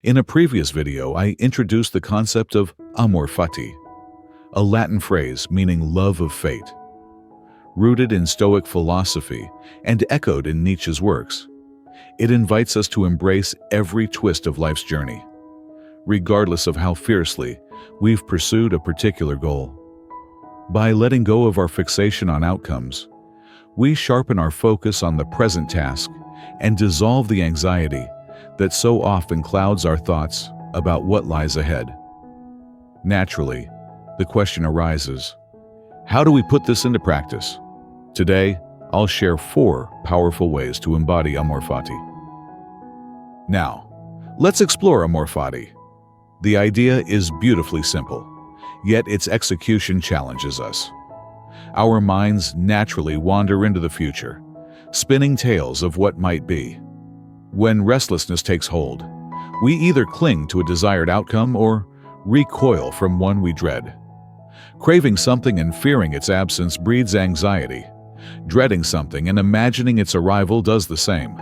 In a previous video, I introduced the concept of amor fati, a Latin phrase meaning love of fate. Rooted in Stoic philosophy and echoed in Nietzsche's works, it invites us to embrace every twist of life's journey, regardless of how fiercely we've pursued a particular goal. By letting go of our fixation on outcomes, we sharpen our focus on the present task and dissolve the anxiety that so often clouds our thoughts about what lies ahead. Naturally, the question arises, how do we put this into practice? Today, I'll share 4 powerful ways to embody amor fati. Now, let's explore amor fati. The idea is beautifully simple, yet its execution challenges us. Our minds naturally wander into the future, spinning tales of what might be. When restlessness takes hold, we either cling to a desired outcome or recoil from one we dread. Craving something and fearing its absence breeds anxiety. Dreading something and imagining its arrival does the same.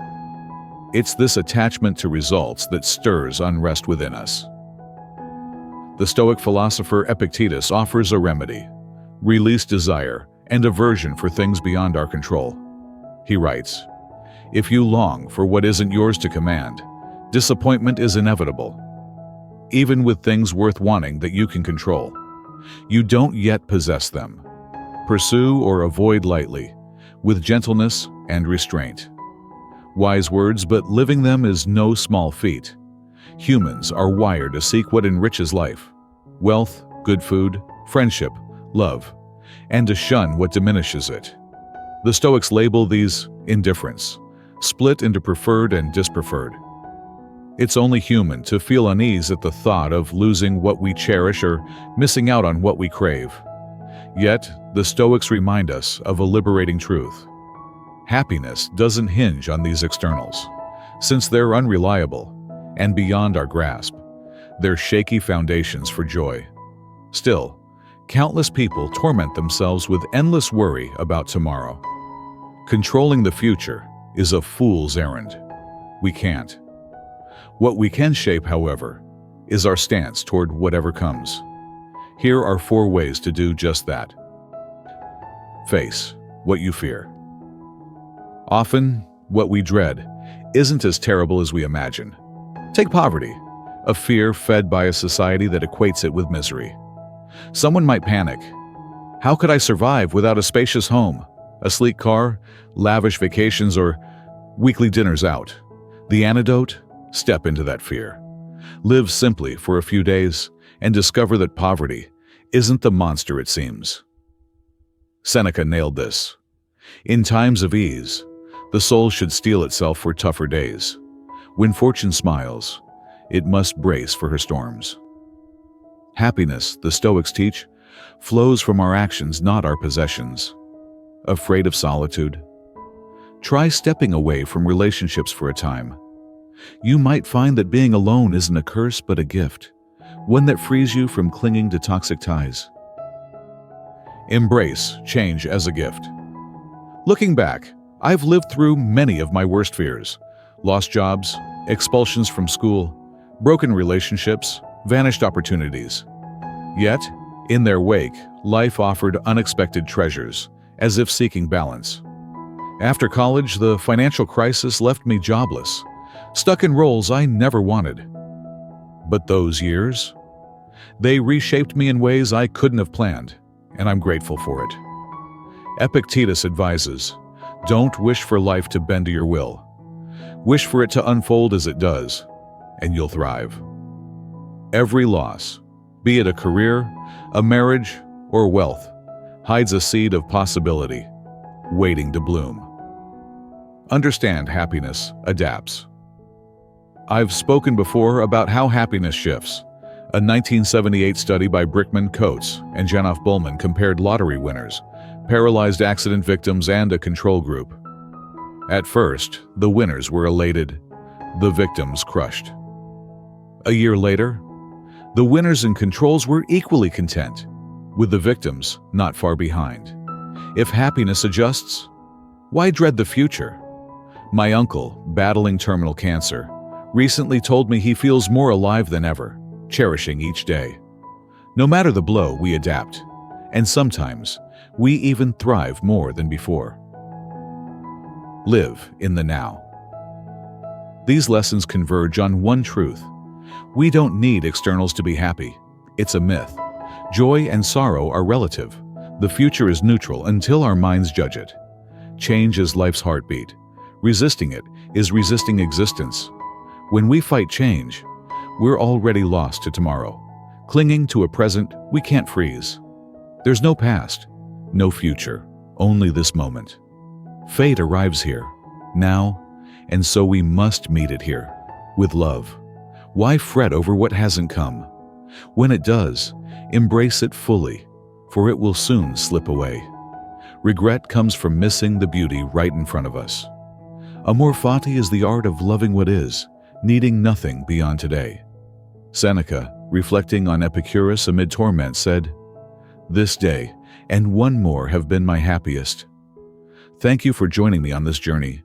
It's this attachment to results that stirs unrest within us. The Stoic philosopher Epictetus offers a remedy: release desire and aversion for things beyond our control. He writes, "If you long for what isn't yours to command, disappointment is inevitable. Even with things worth wanting that you can control, you don't yet possess them. Pursue or avoid lightly, with gentleness and restraint." Wise words, but living them is no small feat. Humans are wired to seek what enriches life: wealth, good food, friendship, love, and to shun what diminishes it. The Stoics label these indifference, split into preferred and dispreferred. It's only human to feel unease at the thought of losing what we cherish or missing out on what we crave. Yet, the Stoics remind us of a liberating truth. Happiness doesn't hinge on these externals. Since they're unreliable and beyond our grasp, they're shaky foundations for joy. Still, countless people torment themselves with endless worry about tomorrow. Controlling the future is a fool's errand. We can't. What we can shape, however, is our stance toward whatever comes. Here are 4 ways to do just that. Face what you fear. Often, what we dread isn't as terrible as we imagine. Take poverty, a fear fed by a society that equates it with misery. Someone might panic. How could I survive without a spacious home, a sleek car, lavish vacations, or weekly dinners out? The antidote? Step into that fear. Live simply for a few days and discover that poverty isn't the monster it seems. Seneca nailed this. In times of ease, the soul should steel itself for tougher days. When fortune smiles, it must brace for her storms. Happiness, the Stoics teach, flows from our actions, not our possessions. Afraid of solitude? Try stepping away from relationships for a time. You might find that being alone isn't a curse but a gift, one that frees you from clinging to toxic ties. Embrace change as a gift. Looking back, I've lived through many of my worst fears: lost jobs, expulsions from school, broken relationships, vanished opportunities. Yet, in their wake, life offered unexpected treasures, as if seeking balance. After college, the financial crisis left me jobless, stuck in roles I never wanted. But those years, they reshaped me in ways I couldn't have planned, and I'm grateful for it. Epictetus advises, don't wish for life to bend to your will. Wish for it to unfold as it does, and you'll thrive. Every loss, be it a career, a marriage, or wealth, hides a seed of possibility, waiting to bloom. Understand happiness adapts. I've spoken before about how happiness shifts. A 1978 study by Brickman Coates and Janoff Bullman compared lottery winners, paralyzed accident victims, and a control group. At first, the winners were elated, the victims crushed. A year later, the winners and controls were equally content, with the victims not far behind. If happiness adjusts, why dread the future? My uncle, battling terminal cancer, recently told me he feels more alive than ever, cherishing each day. No matter the blow, we adapt, and sometimes we even thrive more than before. Live in the now. These lessons converge on one truth. We don't need externals to be happy. It's a myth. Joy and sorrow are relative. The future is neutral until our minds judge it. Change is life's heartbeat. Resisting it is resisting existence. When we fight change, we're already lost to tomorrow, clinging to a present we can't freeze. There's no past, no future, only this moment. Fate arrives here, now, and so we must meet it here, with love. Why fret over what hasn't come? When it does, embrace it fully, for it will soon slip away. Regret comes from missing the beauty right in front of us. Amor fati is the art of loving what is, needing nothing beyond today. Seneca, reflecting on Epicurus amid torment, said, "This day and one more have been my happiest." Thank you for joining me on this journey.